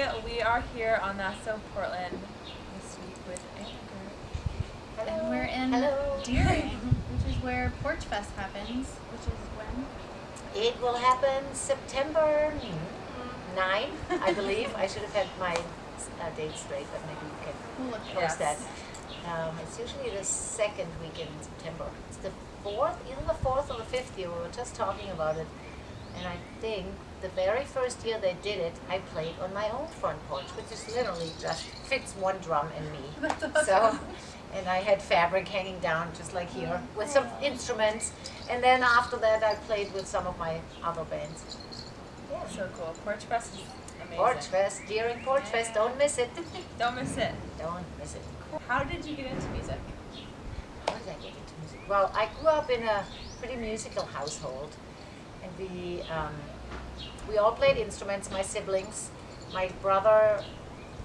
We are here on That's So Portland this week with Annegret. And we're in Deering, which is where Porchfest happens, which is when? It will happen September 9, I believe. I should have had my date straight, but maybe you can post that. It's usually the second weekend in September. It's the 4th, either the 4th or the 5th year. We were just talking about it. And I think the very first year they did it, I played on my own front porch, which is literally just fits one drum and me. That's awesome. So, and I had fabric hanging down just like here with some instruments. And then after that I played with some of my other bands. Yeah. So cool. Porchfest is amazing. Porchfest, Deering Porchfest, don't miss it. Don't miss it. Don't miss it. How did you get into music? How did I get into music? Well, I grew up in a pretty musical household. And we all played instruments, my siblings. My brother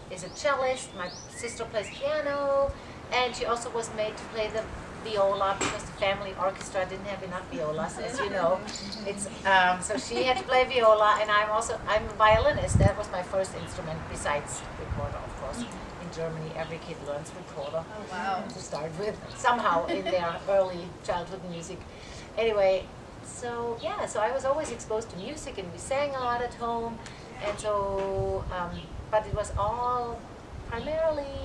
is a cellist, my sister plays piano, and she also was made to play the viola because the family orchestra didn't have enough violas, as you know. It's so she had to play viola, and I'm a violinist. That was my first instrument besides recorder, of course. In Germany, every kid learns recorder. Oh wow! To start with, somehow in their early childhood music. Anyway. So yeah, so I was always exposed to music, and we sang a lot at home, and so but it was all primarily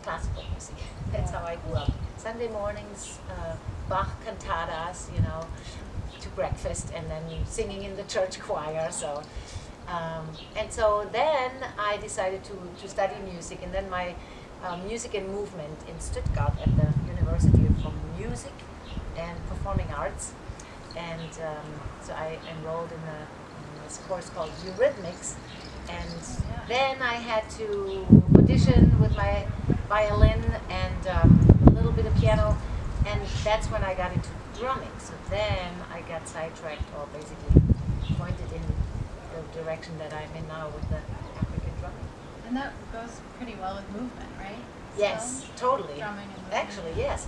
classical music. That's how I grew up. Sunday mornings, Bach cantatas, you know, to breakfast, and then singing in the church choir. So and so then I decided to study music, and then my music and movement in Stuttgart at the University for Music and Performing Arts, and so I enrolled in this course called Eurythmics, and then I had to audition with my violin and a little bit of piano, and that's when I got into drumming. So then I got sidetracked, or basically pointed in the direction that I'm in now with the African drumming. And that goes pretty well with movement, right? Yes, totally. Drumming and movement. Actually, yes.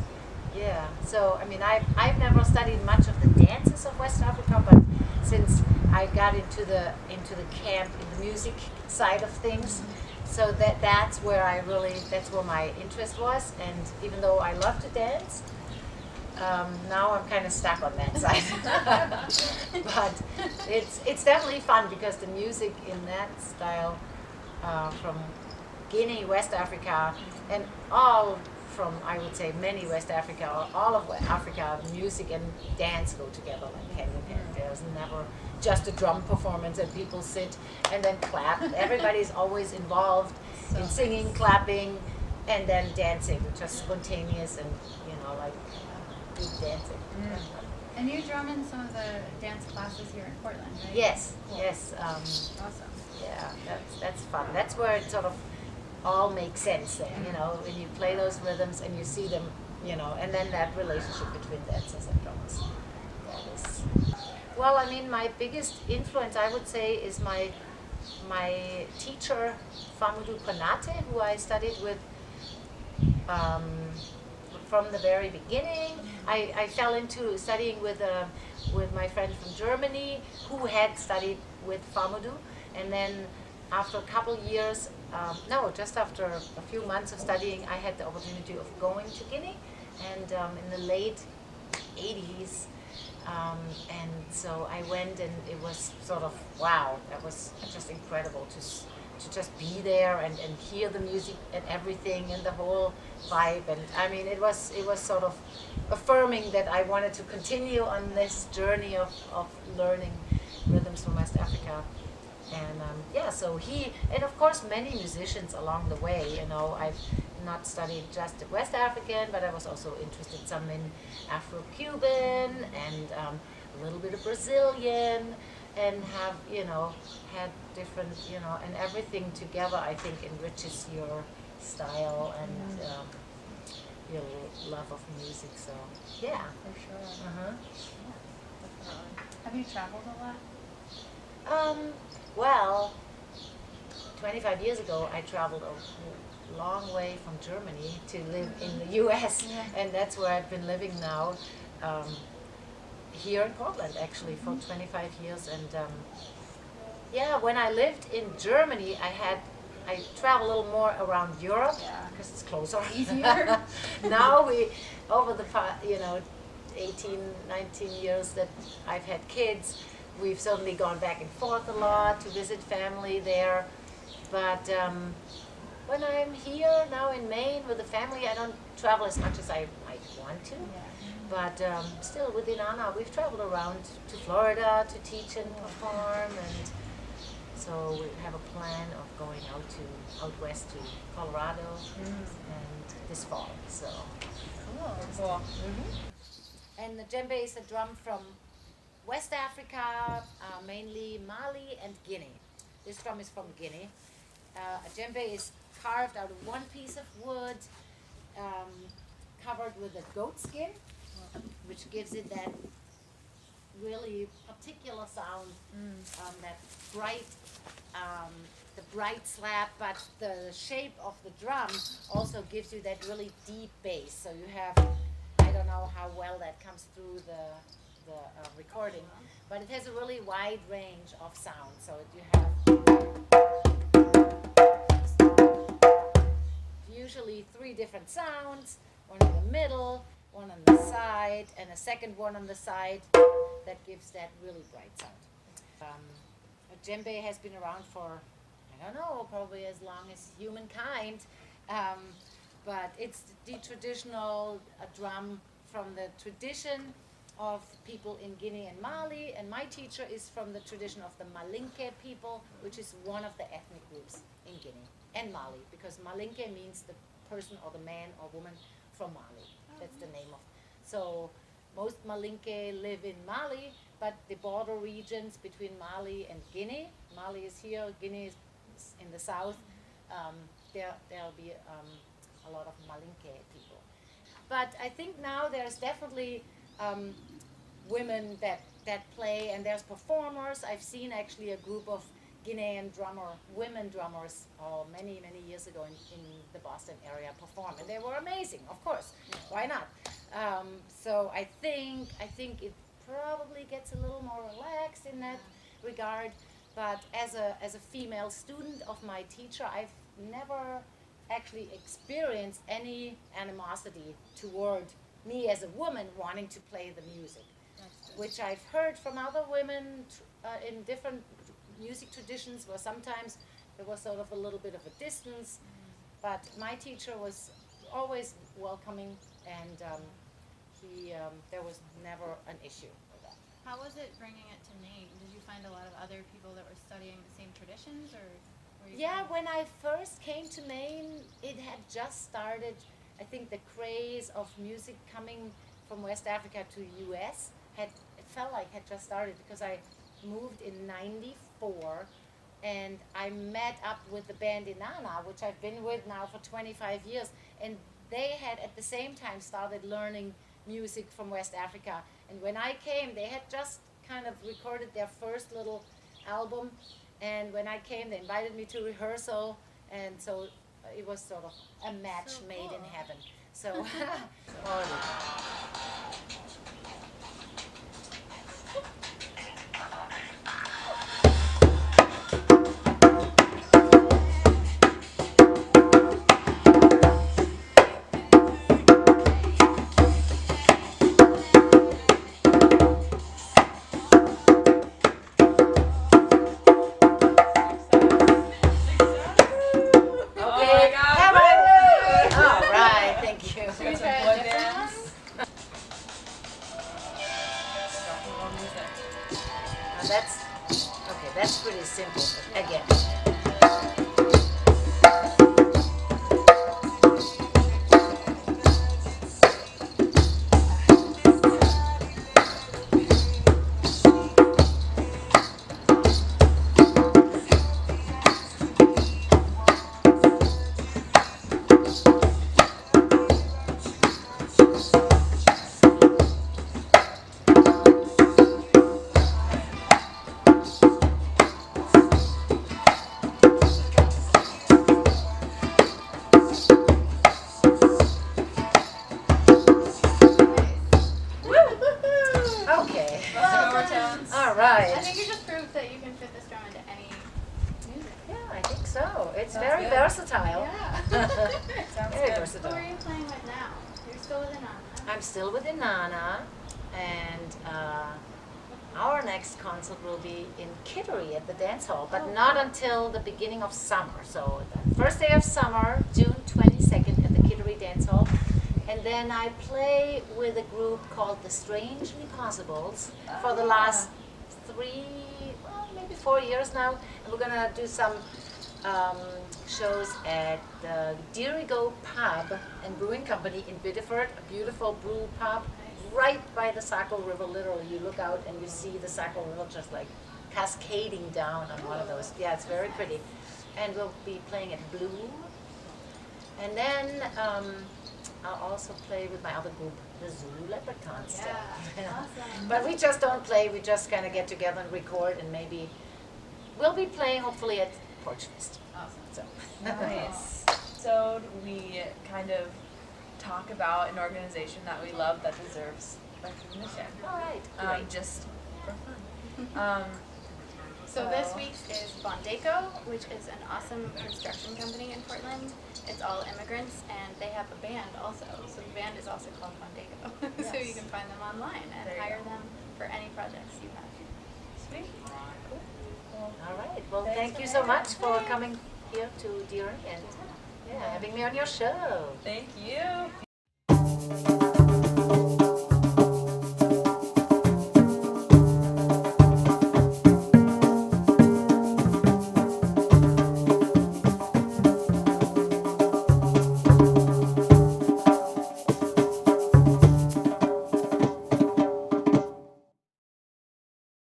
Yeah, so I mean, I've never studied much of the dances of West Africa, but since I got into the camp in the music side of things, so that's where my interest was. And even though I love to dance, now I'm kind of stuck on that side. But it's definitely fun because the music in that style from Guinea, West Africa, and all from, I would say, many West Africa, or all of Africa, music and dance go together like hand in hand. There's never just a drum performance and people sit and then clap. Everybody's always involved in singing, clapping, and then dancing, just spontaneous and, you know, like group dancing. And you drum in some of the dance classes here in Portland, right? Yes, cool. yes. Awesome. Yeah, that's fun. That's where it sort of all makes sense then, you know, when you play those rhythms and you see them, you know, and then that relationship between dancers and drummers. That is. Well, I mean, my biggest influence, I would say, is my teacher, Famoudou Konate, who I studied with from the very beginning. I fell into studying with my friend from Germany who had studied with Famoudou, and then after a couple years, just after a few months of studying, I had the opportunity of going to Guinea, and in the late 80s, and so I went, and it was sort of, wow, that was just incredible to just be there and hear the music and everything and the whole vibe, and I mean, it was sort of affirming that I wanted to continue on this journey of learning rhythms from West Africa. And so and of course many musicians along the way, you know, I've not studied just West African, but I was also interested some in Afro-Cuban and a little bit of Brazilian, and have, you know, had different, you know, and everything together I think enriches your style and your love of music, so yeah. For sure. Uh-huh. Yeah, definitely. Have you traveled a lot? Well, 25 years ago, I traveled a long way from Germany to live in the U.S., and that's where I've been living now, here in Portland, actually, for 25 years. And Yeah, when I lived in Germany, I travel a little more around Europe because it's closer. Easier. Now over the 18, 19 years that I've had kids, we've certainly gone back and forth a lot to visit family there. But when I'm here now in Maine with the family, I don't travel as much as I might want to. But still, within Anna, we've traveled around to Florida to teach and perform, and so we have a plan of going out west to Colorado and this fall. So Cool. And the djembe is a drum from West Africa, mainly Mali and Guinea. This drum is from Guinea. A djembe is carved out of one piece of wood, covered with a goat skin, which gives it that really particular sound, that bright, the bright slap, but the shape of the drum also gives you that really deep bass. So you have, I don't know how well that comes through the recording, but it has a really wide range of sound. So you have usually 3 different sounds, one in the middle, one on the side, and a second one on the side that gives that really bright sound. A djembe has been around for, I don't know, probably as long as humankind, but it's the traditional drum from the tradition of people in Guinea and Mali, and my teacher is from the tradition of the Malinke people, which is one of the ethnic groups in Guinea and Mali, because Malinke means the person or the man or woman from Mali. That's the name of. So most Malinke live in Mali, but the border regions between Mali and Guinea, Mali is here, Guinea is in the south, there'll be a lot of Malinke people. But I think now there's definitely women that play, and there's performers. I've seen actually a group of Guinean women drummers, many years ago in the Boston area perform, and they were amazing. Of course, why not? So I think it probably gets a little more relaxed in that regard. But as a female student of my teacher, I've never actually experienced any animosity toward me as a woman wanting to play the music, which I've heard from other women in different music traditions, where sometimes there was sort of a little bit of a distance, but my teacher was always welcoming, and there was never an issue with that. How was it bringing it to Maine? Did you find a lot of other people that were studying the same traditions, or were you When I first came to Maine, it had just started. I think the craze of music coming from West Africa to US had just started, because I moved in '94, and I met up with the band Inanna, which I've been with now for 25 years, and they had at the same time started learning music from West Africa. And when I came, they had just kind of recorded their first little album, and when I came, they invited me to rehearsal, and so it was sort of a match made in heaven. So that's pretty simple. Again. I think you just proved that you can fit this drum into any So it's Sounds very good. versatile. Yeah. Sounds Very good. Who versatile. are you playing with now? You're still with Anana. I'm still with Inanna, and our next concert will be in Kittery at the dance hall, but not until the beginning of summer. So the first day of summer, June 22nd at the Kittery Dance Hall. And then I play with a group called the Strangely Possibles for the last 4 years now. And we're gonna do some shows at the Deering Pub and Brewing Company in Biddeford, a beautiful brew pub right by the Saco River. Literally, you look out and you see the Saco River just like cascading down on one of those. Yeah, it's very pretty. And we'll be playing at Blue. And then I'll also play with my other group, the Zulu Leprechaun stuff. Yeah, awesome. But we just don't play, we just kind of get together and record, and maybe we'll be playing hopefully at Porchfest. Awesome. So. Nice. So we kind of talk about an organization that we love that deserves recognition. All right, great. Just for fun. So this week's is Bondeco, which is an awesome construction company in Portland. It's all immigrants, and they have a band also. So the band is also called Bondeco. So you Yes. can find them online and There you hire go. them for any projects you have. Sweet. Cool. Well, All right, well, Thanks thank for you so having much us. for coming here to Deering and having me on your show. thank you.